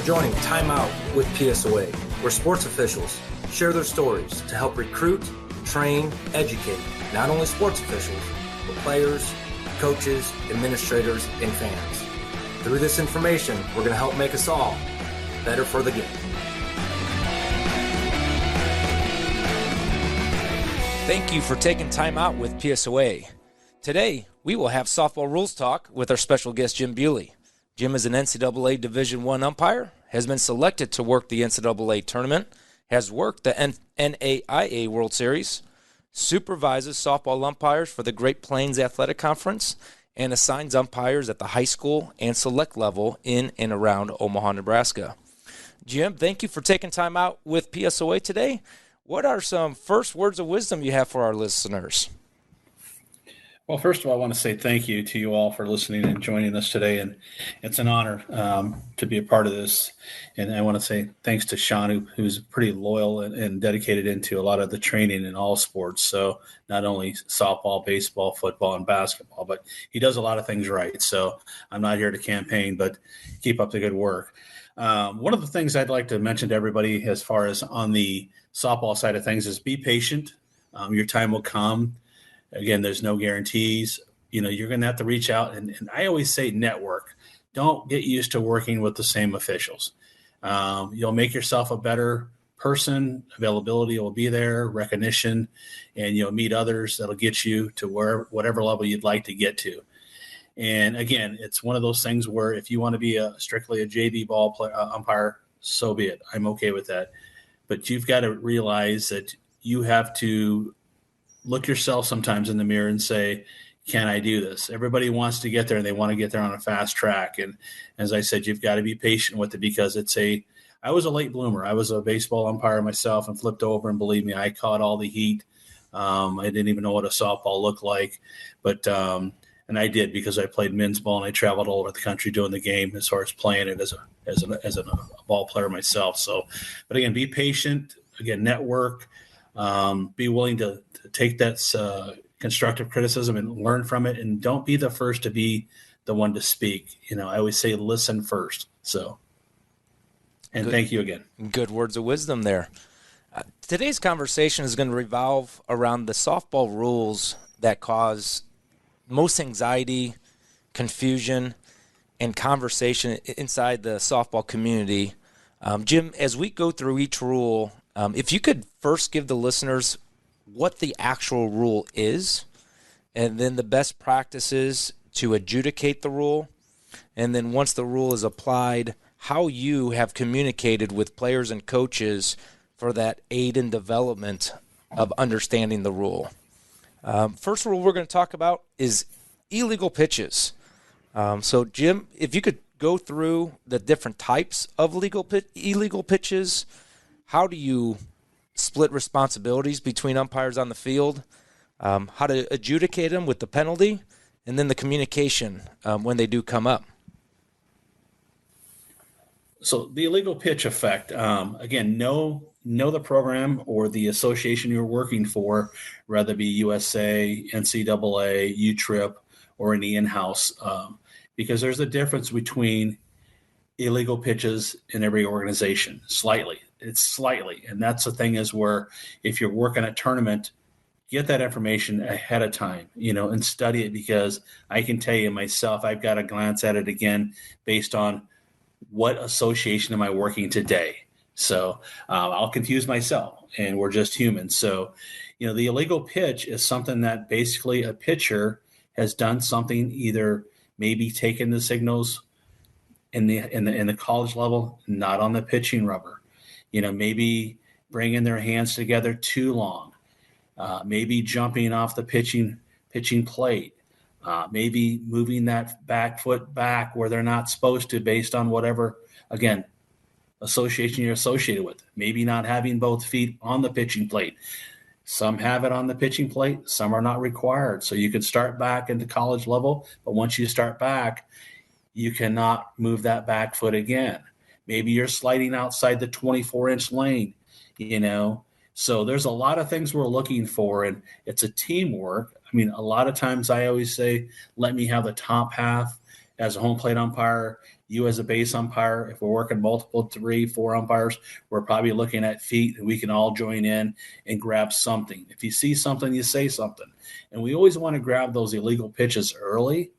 joining Timeout with PSOA, where sports officials share their stories to help recruit, train, educate not only sports officials, but players, coaches, administrators, and fans. Through this information, we're going to help make us all better for the game. Thank you for taking time out with PSOA. Today, we will have softball rules talk with our special guest, Jim Bewley. Jim is an NCAA Division I umpire, has been selected to work the NCAA tournament, has worked the NAIA World Series, supervises softball umpires for the Great Plains Athletic Conference, and assigns umpires at the high school and select level in and around Omaha, Nebraska. Jim, thank you for taking time out with PSOA today. What are some first words of wisdom you have for our listeners? Well, first of all, I want to say thank you to you all for listening and joining us today. And it's an honor to be a part of this. And I want to say thanks to Sean, who's pretty loyal and dedicated into a lot of the training in all sports. So not only softball, baseball, football, and basketball, but he does a lot of things right. So I'm not here to campaign, but keep up the good work. One of the things I'd like to mention to everybody as far as on the softball side of things is be patient. Your time will come. Again, there's no guarantees. You're going to have to reach out. And I always say network. Don't get used to working with the same officials. You'll make yourself a better person. Availability will be there, recognition, and you'll meet others that'll get you to whatever level you'd like to get to. And again, it's one of those things where if you want to be strictly a JV ball player, umpire, so be it. I'm okay with that. But you've got to realize that you have to look yourself sometimes in the mirror and say, can I do this? Everybody wants to get there and they want to get there on a fast track. And as I said, you've got to be patient with it because I was a late bloomer. I was a baseball umpire myself and flipped over, and believe me, I caught all the heat. I didn't even know what a softball looked like, but and I did because I played men's ball and I traveled all over the country doing the game as far as playing it as a ball player myself. So, but again, be patient. Again, network. Be willing to take that constructive criticism and learn from it, and don't be the first to be the one to speak. I always say listen first. So, and thank you again. Good words of wisdom there. Today's conversation is going to revolve around the softball rules that cause most anxiety, confusion, and conversation inside the softball community. Jim, as we go through each rule, if you could first give the listeners what the actual rule is, and then the best practices to adjudicate the rule, and then once the rule is applied, how you have communicated with players and coaches for that aid in development of understanding the rule. First rule we're going to talk about is illegal pitches. So, Jim, if you could go through the different types of illegal pitches, how do you split responsibilities between umpires on the field, how to adjudicate them with the penalty, and then the communication when they do come up? So the illegal pitch effect, again, know the program or the association you're working for, whether it be USA, NCAA, U-Trip, or any in-house, because there's a difference between illegal pitches in every organization. It's slightly. And that's the thing is where if you're working a tournament, get that information ahead of time, and study it, because I can tell you myself, I've got to glance at it again based on what association am I working today. So I'll confuse myself, and we're just humans. So, the illegal pitch is something that basically a pitcher has done something, either maybe taken the signals in the college level, not on the pitching rubber, maybe bringing their hands together too long, maybe jumping off the pitching plate, maybe moving that back foot back where they're not supposed to based on whatever, again, association you're associated with, maybe not having both feet on the pitching plate. Some have it on the pitching plate, some are not required. So you could start back into college level, but once you start back, you cannot move that back foot again. Maybe you're sliding outside the 24-inch lane, So there's a lot of things we're looking for, and it's a teamwork. I mean, a lot of times I always say, let me have the top half as a home plate umpire, you as a base umpire, if we're working multiple 3, 4 umpires, we're probably looking at feet, and we can all join in and grab something. If you see something, you say something. And we always want to grab those illegal pitches early,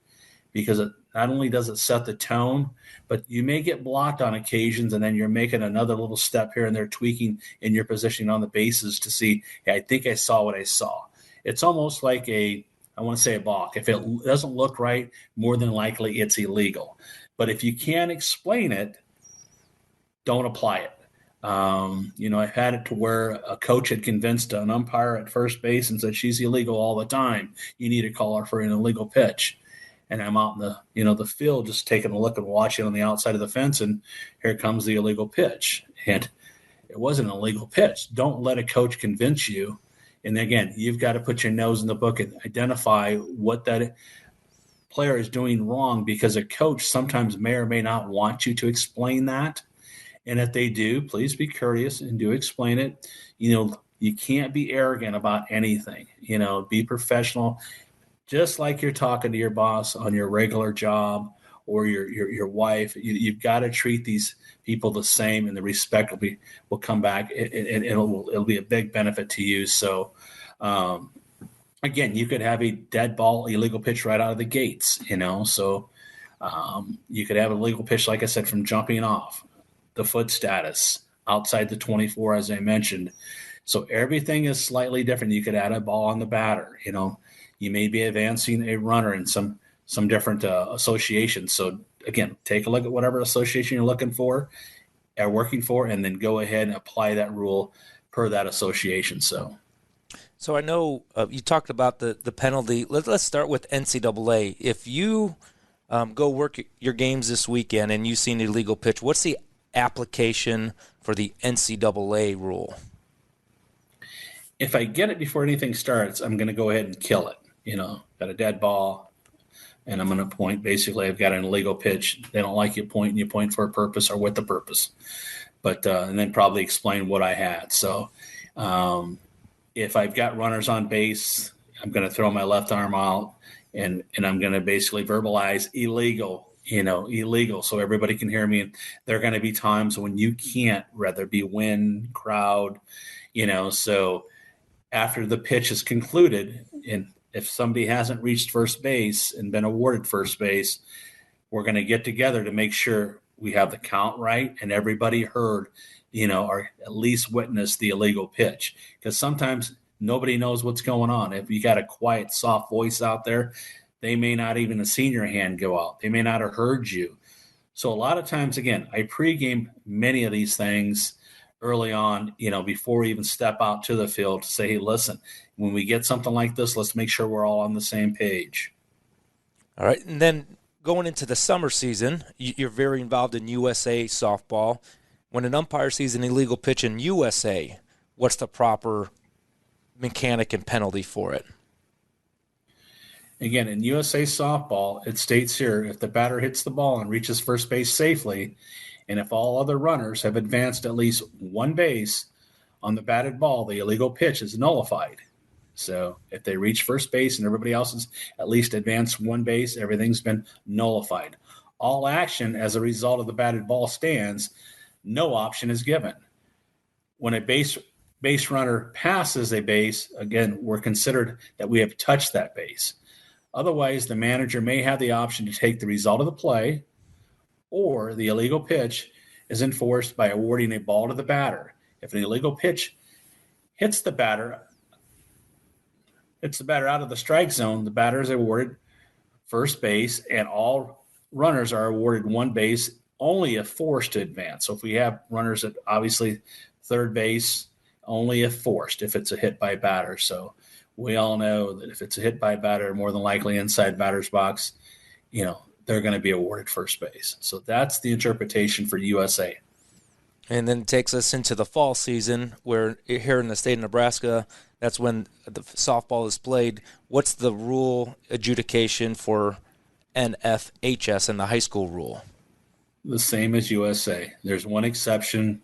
because it not only does it set the tone, but you may get blocked on occasions, and then you're making another little step here and there, tweaking in your positioning on the bases to see, hey, I think I saw what I saw. It's almost like I want to say a balk. If it doesn't look right, more than likely it's illegal. But if you can't explain it, don't apply it. I've had it to where a coach had convinced an umpire at first base and said, she's illegal all the time. You need to call her for an illegal pitch. And I'm out in the field just taking a look and watching on the outside of the fence, and here comes the illegal pitch. And it wasn't an illegal pitch. Don't let a coach convince you. And again, you've got to put your nose in the book and identify what that player is doing wrong, because a coach sometimes may or may not want you to explain that. And if they do, please be courteous and do explain it. You can't be arrogant about anything. Be professional. Just like you're talking to your boss on your regular job or your wife, you've got to treat these people the same, and the respect will come back, and it'll be a big benefit to you. So, again, you could have a dead ball illegal pitch right out of the gates, So, you could have a legal pitch, like I said, from jumping off, the foot status outside the 24, as I mentioned. So everything is slightly different. You could add a ball on the batter, You may be advancing a runner in some different associations. So, again, take a look at whatever association you're looking for, working for, and then go ahead and apply that rule per that association. So I know you talked about the penalty. Let's start with NCAA. If you go work your games this weekend and you see an illegal pitch, what's the application for the NCAA rule? If I get it before anything starts, I'm going to go ahead and kill it. Got a dead ball, and I'm going to point. Basically, I've got an illegal pitch. They don't like you point for a purpose or with the purpose. But and then probably explain what I had. So if I've got runners on base, I'm going to throw my left arm out, and I'm going to basically verbalize illegal, illegal, so everybody can hear me. And there are going to be times when you can't, whether it be wind, crowd, so after the pitch is concluded, and if somebody hasn't reached first base and been awarded first base, we're going to get together to make sure we have the count right and everybody heard, or at least witnessed the illegal pitch. Because sometimes nobody knows what's going on. If you got a quiet, soft voice out there, they may not even have seen your hand go out. They may not have heard you. So a lot of times, again, I pregame many of these things early on, before we even step out to the field, to say, hey, listen, when we get something like this, let's make sure we're all on the same page. All right. And then going into the summer season, you're very involved in USA softball. When an umpire sees an illegal pitch in USA, what's the proper mechanic and penalty for it? Again, in USA softball, it states here, if the batter hits the ball and reaches first base safely, and if all other runners have advanced at least one base on the batted ball, the illegal pitch is nullified. So if they reach first base and everybody else has at least advanced one base, everything's been nullified. All action as a result of the batted ball stands, no option is given. When a base runner passes a base, again, we're considered that we have touched that base. Otherwise, the manager may have the option to take the result of the play, or the illegal pitch is enforced by awarding a ball to the batter. If an illegal pitch hits the batter out of the strike zone, the batter is awarded first base, and all runners are awarded one base only if forced to advance. So if we have runners at obviously third base, only if forced, if it's a hit by batter. So we all know that if it's a hit by batter, more than likely inside batter's box, they're going to be awarded first base. So that's the interpretation for USA. And then it takes us into the fall season, where here in the state of Nebraska, that's when the softball is played. What's the rule adjudication for NFHS and the high school rule? The same as USA. There's one exception.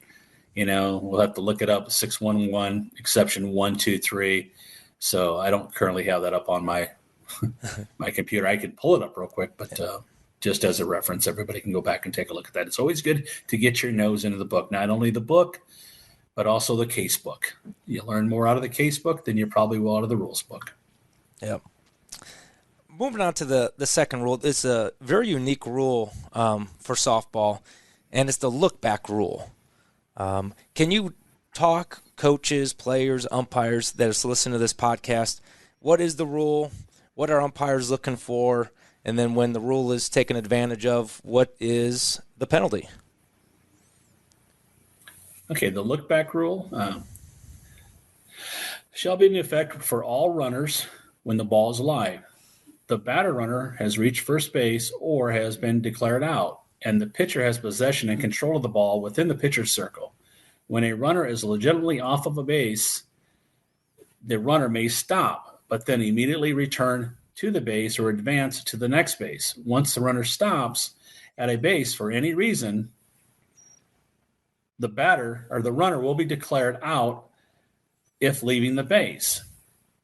We'll have to look it up, 611, exception 123. So I don't currently have that up on my my computer. I could pull it up real quick, but just as a reference. Everybody can go back and take a look at that. It's always good to get your nose into the book, not only the book, but also the case book. You learn more out of the case book than you probably will out of the rules book. Yep. Moving on to the second rule. It's a very unique rule for softball, and it's the look-back rule. Can you talk, coaches, players, umpires that are listening to this podcast, what is the rule? What are umpires looking for? And then when the rule is taken advantage of, what is the penalty? Okay, the look-back rule shall be in effect for all runners when the ball is alive. The batter runner has reached first base or has been declared out, and the pitcher has possession and control of the ball within the pitcher's circle. When a runner is legitimately off of a base, the runner may stop, but then immediately return to the base or advance to the next base. Once the runner stops at a base for any reason, the batter or the runner will be declared out if leaving the base.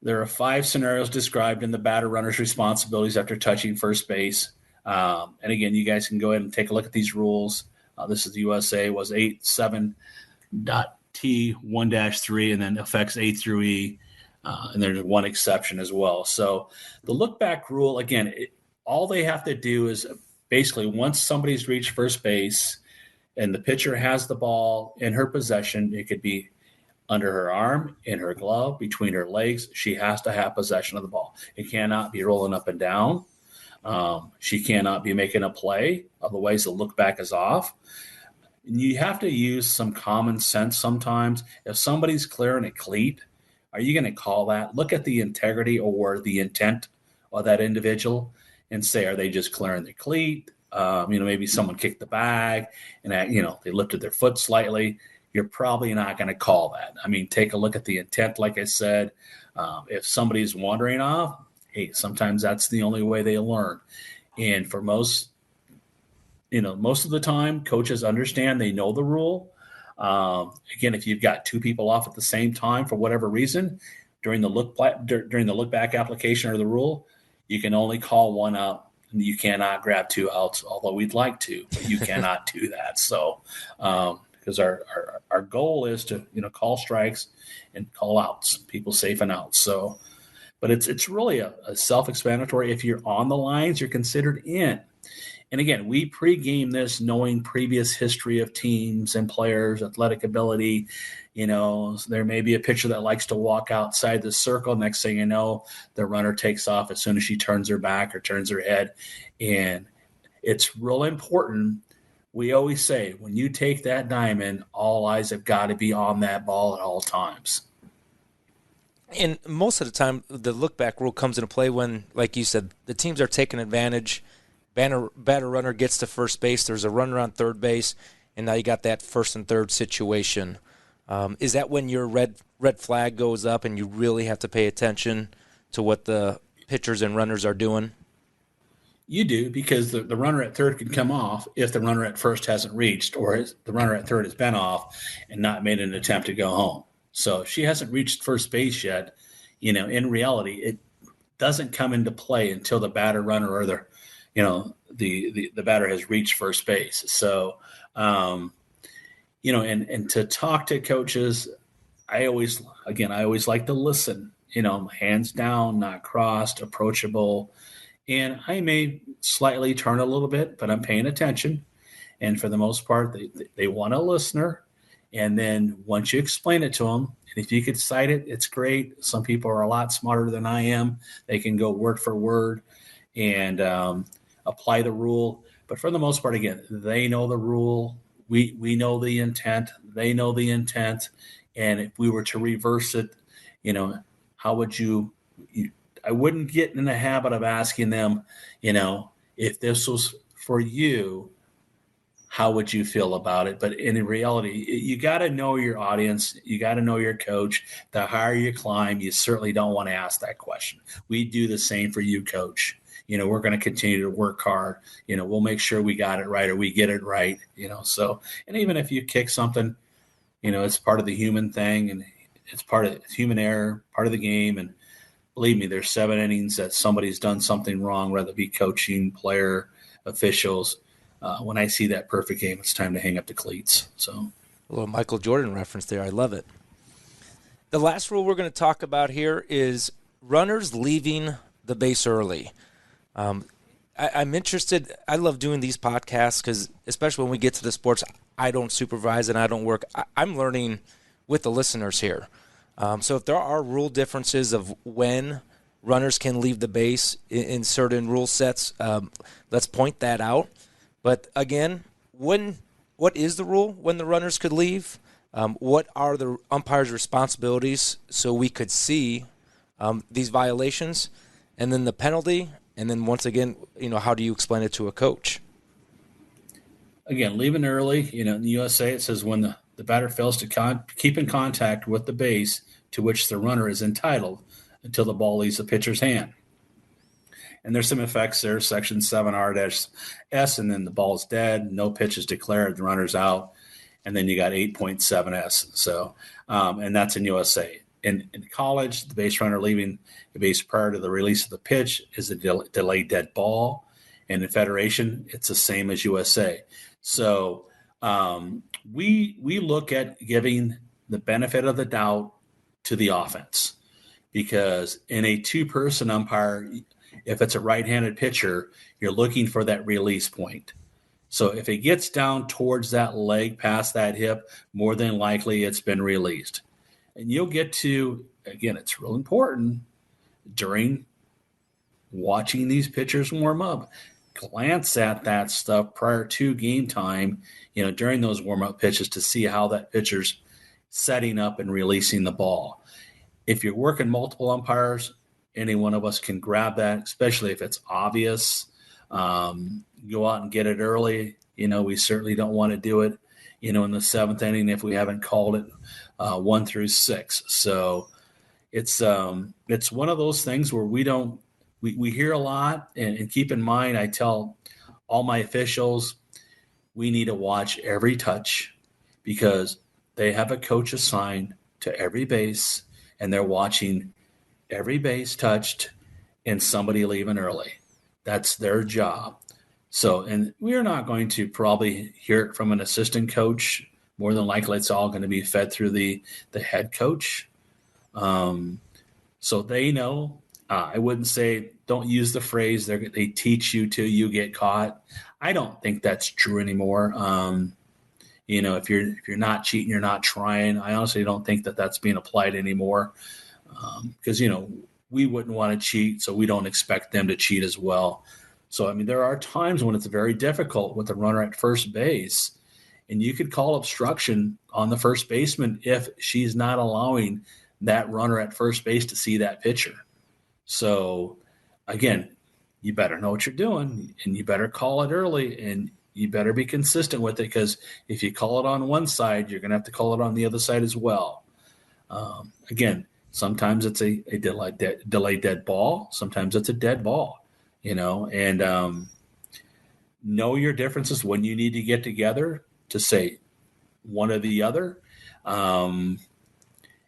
There are 5 scenarios described in the batter runner's responsibilities after touching first base. And again, you guys can go ahead and take a look at these rules. This is the USA, was 87.T1-3, and then affects A through E. And there's one exception as well. So the look-back rule, again, all they have to do is basically once somebody's reached first base and the pitcher has the ball in her possession, it could be under her arm, in her glove, between her legs, she has to have possession of the ball. It cannot be rolling up and down. She cannot be making a play. Otherwise, the look-back is off. And you have to use some common sense sometimes. If somebody's clearing a cleat, are you going to call that? Look at the integrity or the intent of that individual and say, are they just clearing the cleat? Maybe someone kicked the bag and they lifted their foot slightly. You're probably not going to call that. I mean, take a look at the intent. Like I said, if somebody's wandering off, hey, sometimes that's the only way they learn. And for most of the time, coaches understand, they know the rule. Again, if you've got 2 people off at the same time for whatever reason, during the look back application or the rule, you can only call one out. And you cannot grab 2 outs, although we'd like to, but you cannot do that. So, because our goal is to call strikes and call outs, people safe and out. So, but it's really a self-explanatory. If you're on the lines, you're considered in. And again, we pregame this knowing previous history of teams and players, athletic ability. There may be a pitcher that likes to walk outside the circle. Next thing you know, the runner takes off as soon as she turns her back or turns her head. And it's real important. We always say, when you take that diamond, all eyes have got to be on that ball at all times. And most of the time, the look-back rule comes into play when, like you said, the teams are taking advantage. Batter runner gets to first base. There's a runner on third base, and now you got that first and third situation. Is that when your red flag goes up and you really have to pay attention to what the pitchers and runners are doing? You do, because the runner at third can come off if the runner at first hasn't reached, or the runner at third has been off and not made an attempt to go home. So if she hasn't reached first base yet, in reality, it doesn't come into play until the batter runner or the batter has reached first base. So, and to talk to coaches, I always like to listen, hands down, not crossed, approachable. And I may slightly turn a little bit, but I'm paying attention. And for the most part, they want a listener. And then once you explain it to them, and if you could cite it, it's great. Some people are a lot smarter than I am. They can go word for word and apply the rule. But for the most part, again, they know the rule. We know the intent. They know the intent. And if we were to reverse it, how would you I wouldn't get in the habit of asking them, if this was for you, how would you feel about it? But in reality, you got to know your audience. You got to know your coach. The higher you climb, you certainly don't want to ask that question. We do the same for you, coach. We're going to continue to work hard. We'll make sure we got it right or we get it right, So, and even if you kick something, it's part of the human thing and it's human error, part of the game. And believe me, there's 7 innings that somebody's done something wrong, whether it be coaching, player, officials. When I see that perfect game, it's time to hang up the cleats. So a little Michael Jordan reference there. I love it. The last rule we're going to talk about here is runners leaving the base early. I'm interested. I love doing these podcasts because, especially when we get to the sports I don't supervise and I don't work, I'm learning with the listeners here. So if there are rule differences of when runners can leave the base in certain rule sets, let's point that out. But again, what is the rule when the runners could leave? What are the umpire's responsibilities so we could see these violations? And then the penalty, and then once again, how do you explain it to a coach? Again, leaving early, in the USA it says when the batter fails to keep in contact with the base to which the runner is entitled until the ball leaves the pitcher's hand. And there's some effects there, section 7R-S, and then the ball's dead, no pitch is declared, the runner's out, and then you got 8.7S. So, and that's in USA. In college, the base runner leaving the base prior to the release of the pitch is a delayed dead ball. And in Federation, it's the same as USA. So we look at giving the benefit of the doubt to the offense, because in a two-person umpire, if it's a right-handed pitcher, you're looking for that release point. So if it gets down towards that leg, past that hip, more than likely it's been released. And you'll get to, again, it's real important during watching these pitchers warm up, glance at that stuff prior to game time, during those warm-up pitches to see how that pitcher's setting up and releasing the ball. If you're working multiple umpires, any one of us can grab that, especially if it's obvious. Go out and get it early. We certainly don't want to do it, in the seventh inning if we haven't called it 1 through 6. So it's one of those things where we hear a lot, and keep in mind, I tell all my officials, we need to watch every touch because they have a coach assigned to every base, and they're watching every base touched and somebody leaving early. That's their job. So, and we're not going to probably hear it from an assistant coach. More than likely, it's all going to be fed through the head coach. So they know. I wouldn't say don't use the phrase they teach you till you get caught. I don't think that's true anymore. If you're not cheating, you're not trying. I honestly don't think that that's being applied anymore. Because, we wouldn't want to cheat, so we don't expect them to cheat as well. So, there are times when it's very difficult with the runner at first base, and you could call obstruction on the first baseman if she's not allowing that runner at first base to see that pitcher. So, again, you better know what you're doing, and you better call it early, and you better be consistent with it, because if you call it on one side, you're going to have to call it on the other side as well. Again, sometimes it's a delayed dead ball. Sometimes it's a dead ball, and know your differences when you need to get together to say one or the other.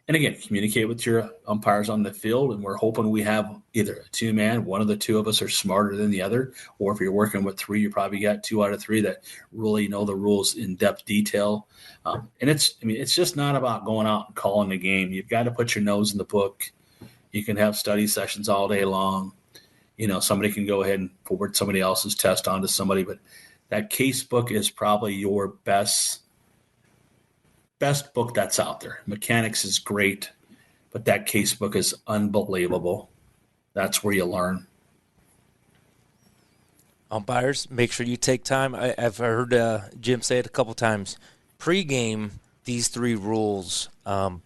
And again, communicate with your umpires on the field, and we're hoping we have either a two-man, one of the two of us are smarter than the other, or if you're working with three, you probably got 2 out of 3 that really know the rules in depth detail. And it's just not about going out and calling the game. You've got to put your nose in the book. You can have study sessions all day long. Somebody can go ahead and forward somebody else's test onto somebody, but that case book is probably your best book that's out there. Mechanics is great, but that case book is unbelievable. That's where you learn. Umpires, make sure you take time. I've heard Jim say it a couple times. Pre-game these 3 rules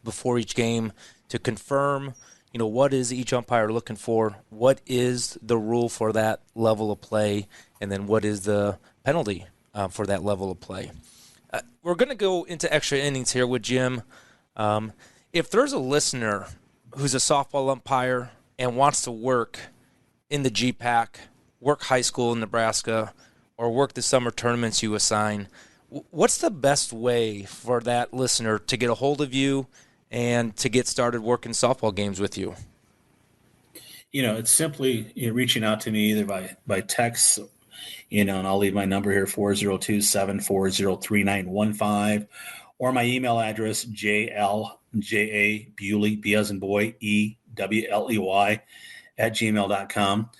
before each game to confirm, what is each umpire looking for, what is the rule for that level of play, and then what is the penalty for that level of play. We're going to go into extra innings here with Jim. If there's a listener who's a softball umpire and wants to work in the GPAC, work high school in Nebraska, or work the summer tournaments you assign, what's the best way for that listener to get a hold of you and to get started working softball games with you? It's simply reaching out to me either by text and I'll leave my number here, 402-740-3915, or my email address, JLJA Bewley, B as in boy, EWLEY @gmail.com.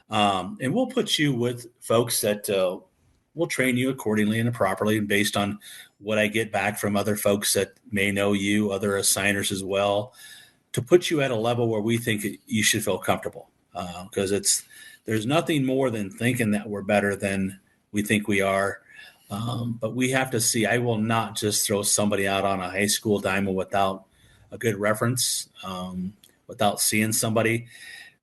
And we'll put you with folks that will train you accordingly and properly, and based on what I get back from other folks that may know you, other assigners as well, to put you at a level where we think you should feel comfortable. Because there's nothing more than thinking that we're better than we think we are. But we have to see. I will not just throw somebody out on a high school diamond without a good reference, without seeing somebody.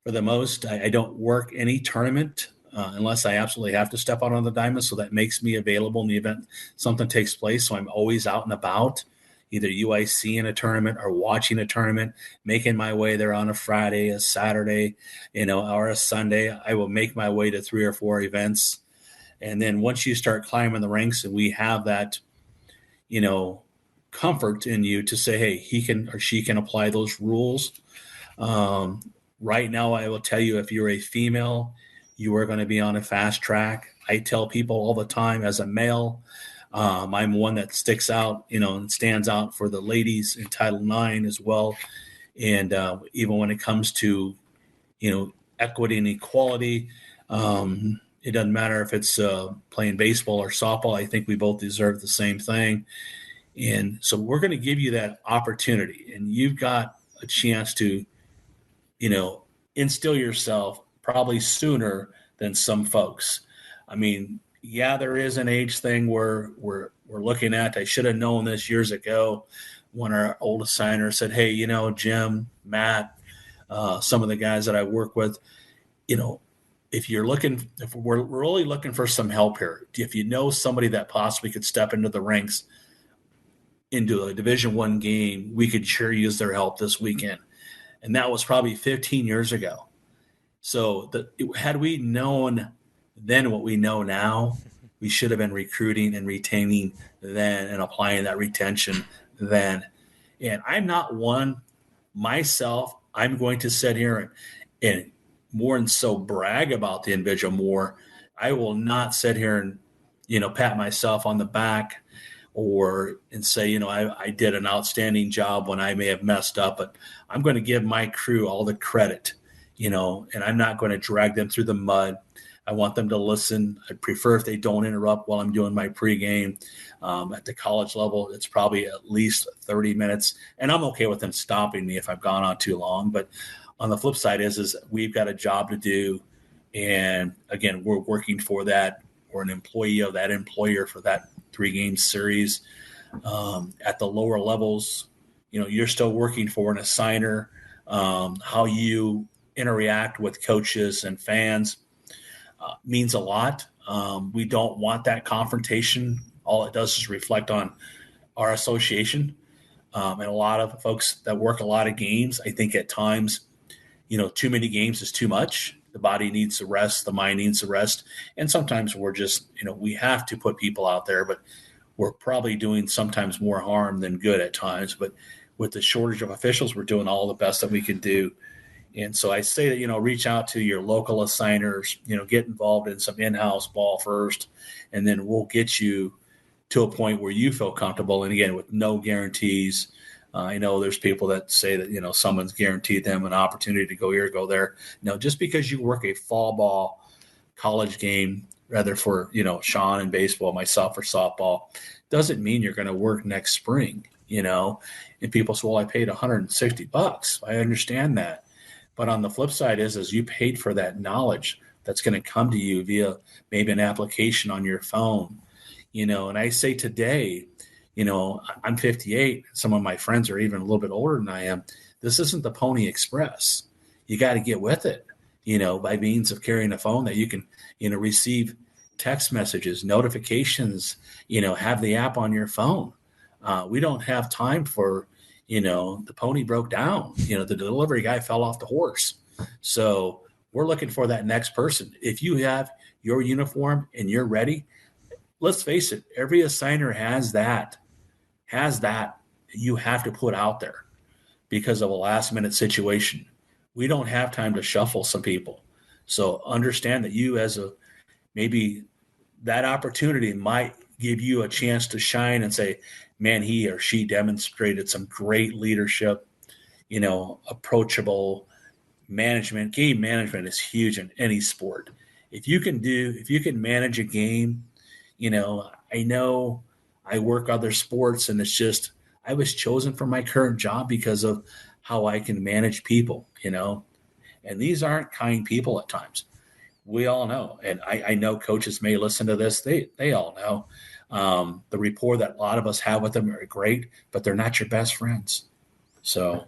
For the most, I don't work any tournament unless I absolutely have to step out on the diamond. So that makes me available in the event something takes place. So I'm always out and about, either UIC in a tournament or watching a tournament, making my way there on a Friday, a Saturday, or a Sunday. I will make my way to 3 or 4 events. And then once you start climbing the ranks and we have that, comfort in you to say, hey, he can or she can apply those rules. Right now, I will tell you, if you're a female, you are going to be on a fast track. I tell people all the time, as a male, I'm one that sticks out, and stands out for the ladies in Title IX as well. And even when it comes to, equity and equality, it doesn't matter if it's playing baseball or softball. I think we both deserve the same thing. And so we're going to give you that opportunity, and you've got a chance to, instill yourself probably sooner than some folks. I mean, yeah, there is an age thing where we're looking at. I should have known this years ago when our old assigner said, hey, Jim, Matt, some of the guys that I work with, if we're really looking for some help here, if you know somebody that possibly could step into the ranks into a Division I game, we could sure use their help this weekend. And that was probably 15 years ago. So had we known then what we know now, we should have been recruiting and retaining then and applying that retention then. And I'm not one myself. I'm going to sit here and more and so brag about the individual more. I will not sit here and, pat myself on the back and say, I did an outstanding job when I may have messed up, but I'm going to give my crew all the credit, and I'm not going to drag them through the mud. I want them to listen. I'd prefer if they don't interrupt while I'm doing my pregame. At the college level, it's probably at least 30 minutes, and I'm okay with them stopping me if I've gone on too long. But on the flip side is we've got a job to do, and again, we're working for that. We're an employee of that employer for that 3-game series. At the lower levels, you're still working for an assigner. How you interact with coaches and fans means a lot. We don't want that confrontation. All it does is reflect on our association. And a lot of folks that work a lot of games, I think at times, too many games is too much. The body needs to rest. The mind needs to rest. And sometimes we're just, we have to put people out there, but we're probably doing sometimes more harm than good at times. But with the shortage of officials, we're doing all the best that we can do. And so I say that, reach out to your local assigners, get involved in some in-house ball first, and then we'll get you to a point where you feel comfortable. And again, with no guarantees. I know there's people that say that, someone's guaranteed them an opportunity to go here, go there. No, just because you work a fall ball college game, rather for, Sean in baseball, myself for softball, doesn't mean you're going to work next spring, and people say, well, I paid $160. I understand that. But on the flip side is you paid for that knowledge that's going to come to you via maybe an application on your phone, and I say today, I'm 58. Some of my friends are even a little bit older than I am. This isn't the Pony Express. You got to get with it, by means of carrying a phone that you can, receive text messages, notifications, have the app on your phone. We don't have time for, the pony broke down, the delivery guy fell off the horse. So we're looking for that next person. If you have your uniform and you're ready, let's face it, every assigner has that you have to put out there because of a last minute situation. We don't have time to shuffle some people. So understand that you as a maybe that opportunity might give you a chance to shine and say, man, he or she demonstrated some great leadership, approachable management. Game management is huge in any sport. If you can manage a game, I know I work other sports, and it's just, I was chosen for my current job because of how I can manage people, and these aren't kind people at times. We all know, and I know coaches may listen to this. They all know the rapport that a lot of us have with them are great, but they're not your best friends. So,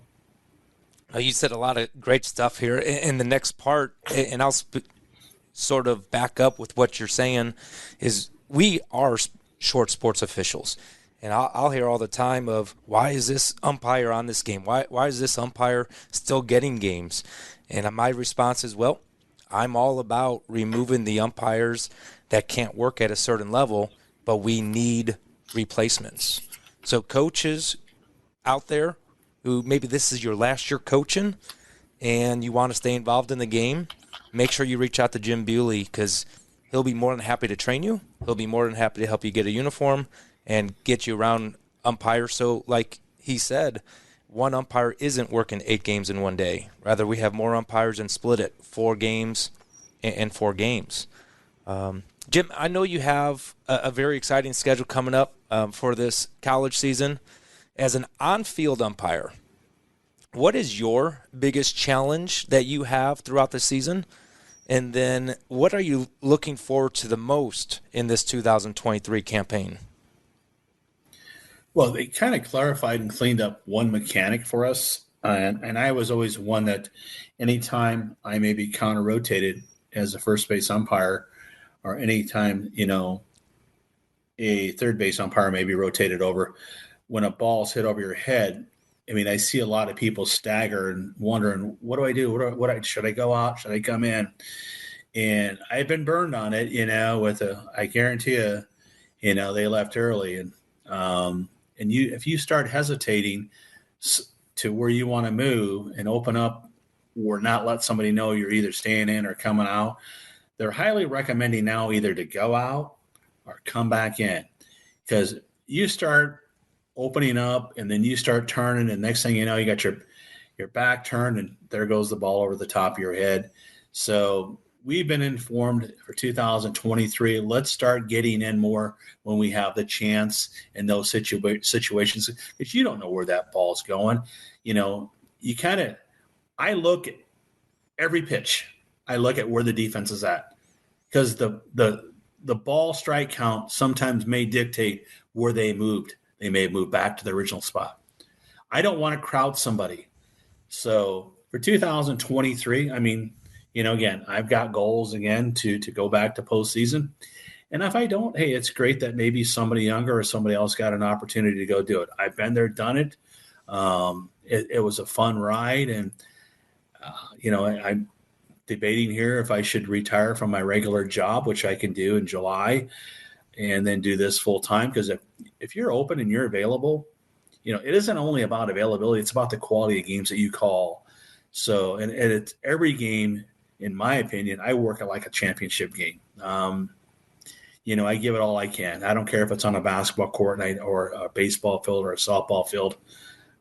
you said a lot of great stuff here. In the next part, and I'll sort of back up with what you're saying, is we are short sports officials. And I'll hear all the time of, why is this umpire on this game? Why is this umpire still getting games? And my response is, well, I'm all about removing the umpires that can't work at a certain level, but we need replacements. So coaches out there who maybe this is your last year coaching and you want to stay involved in the game, make sure you reach out to Jim Bewley, because he'll be more than happy to train you. He'll be more than happy to help you get a uniform and get you around umpires. So like he said, one umpire isn't working 8 games in one day. Rather, we have more umpires and split it 4 games and 4 games. Jim, I know you have a very exciting schedule coming up for this college season. As an on-field umpire, what is your biggest challenge that you have throughout the season? And then what are you looking forward to the most in this 2023 campaign? Well, they kind of clarified and cleaned up one mechanic for us. And I was always one that anytime I may be counter-rotated as a first base umpire, or anytime, a third base umpire may be rotated over, when a ball's hit over your head, I see a lot of people stagger and wondering, what do I do? Should I go out? Should I come in? And I've been burned on it, I guarantee you, they left early. And if you start hesitating to where you want to move and open up or not let somebody know you're either staying in or coming out, they're highly recommending now either to go out or come back in, because you start opening up and then you start turning, and next thing you know, you got your back turned and there goes the ball over the top of your head. So we've been informed for 2023, let's start getting in more when we have the chance in those situations, because you don't know where that ball's going. I look at every pitch. I look at where the defense is at, because the ball strike count sometimes may dictate where they moved. They may have moved back to the original spot. I don't want to crowd somebody. So for 2023, again, I've got goals again to go back to postseason. And if I don't, hey, it's great that maybe somebody younger or somebody else got an opportunity to go do it. I've been there, done it. It was a fun ride. And, I'm debating here if I should retire from my regular job, which I can do in July, and then do this full time. Because if you're open and you're available, it isn't only about availability, it's about the quality of games that you call. So, and it's every game, in my opinion, I work it like a championship game. I give it all I can. I don't care if it's on a basketball court night or a baseball field or a softball field.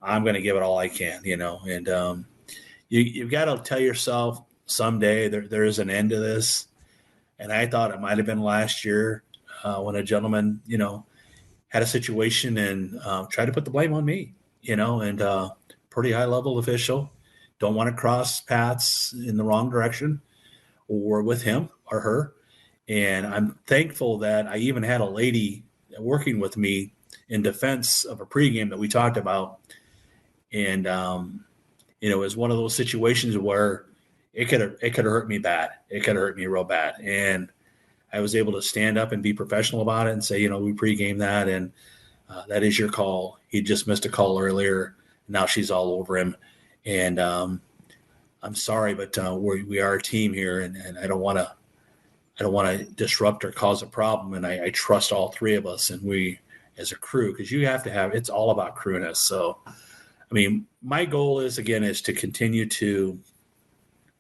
I'm going to give it all I can, and you've got to tell yourself someday there is an end to this. And I thought it might have been last year when a gentleman, had a situation and tried to put the blame on me, and pretty high level official. Don't want to cross paths in the wrong direction or with him or her. And I'm thankful that I even had a lady working with me in defense of a pregame that we talked about. And, it was one of those situations where it could have hurt me bad. It could have hurt me real bad. And I was able to stand up and be professional about it and say, we pregame that, and that is your call. He just missed a call earlier. Now she's all over him. And I'm sorry, but we are a team here, and I don't want to disrupt or cause a problem. And I trust all 3 of us, and we as a crew, because you have to have, it's all about crewness. So, my goal is to continue to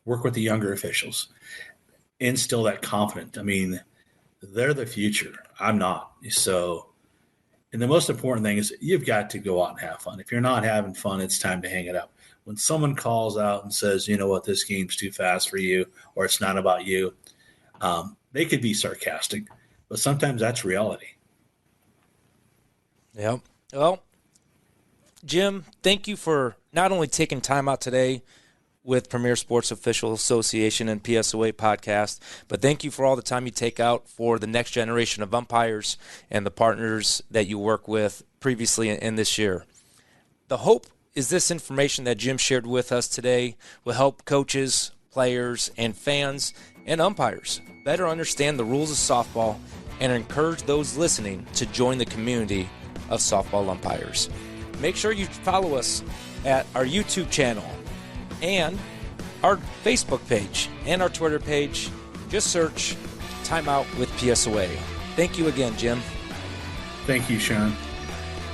work with the younger officials, instill that confidence. They're the future. I'm not. So, and the most important thing is you've got to go out and have fun. If you're not having fun, it's time to hang it up. When someone calls out and says, you know what, this game's too fast for you, or it's not about you, they could be sarcastic, but sometimes that's reality. Yep. Well, Jim, thank you for not only taking time out today with Premier Sports Official Association and PSOA podcast, but thank you for all the time you take out for the next generation of umpires and the partners that you work with previously in this year. The hope is this information that Jim shared with us today will help coaches, players, and fans and umpires better understand the rules of softball and encourage those listening to join the community of softball umpires. Make sure you follow us at our YouTube channel and our Facebook page and our Twitter page. Just search Timeout with PSOA. Thank you again, Jim. Thank you, Sean.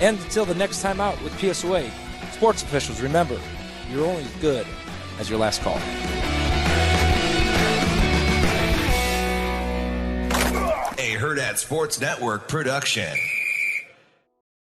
And until the next time out with PSOA, sports officials, remember, you're only as good as your last call. A Herd at Sports Network production.